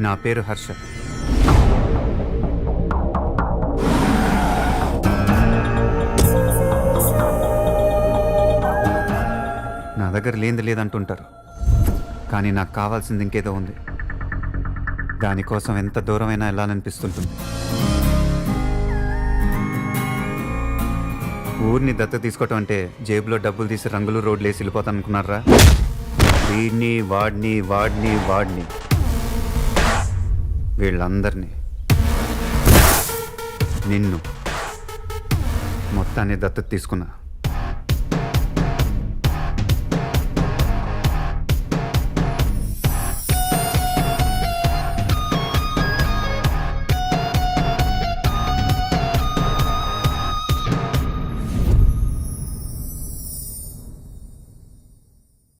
నా పేరు హర్ష. నా దగ్గర లేనిది లేదంటుంటారు, కానీ నాకు కావాల్సింది ఇంకేదో ఉంది. దానికోసం ఎంత దూరమైనా వెళ్ళాలనిపిస్తుంటుంది. ఊరిని దత్తత తీసుకోవటం అంటే జేబులో డబ్బులు తీసి రంగులు రోడ్లు వేసి వెళ్ళిపోతాను అనుకున్నారా? వీడిని వాడిని వాడిని వాడిని వీళ్ళందరినీ, నిన్ను మొత్తాన్ని దత్తత తీసుకున్నా.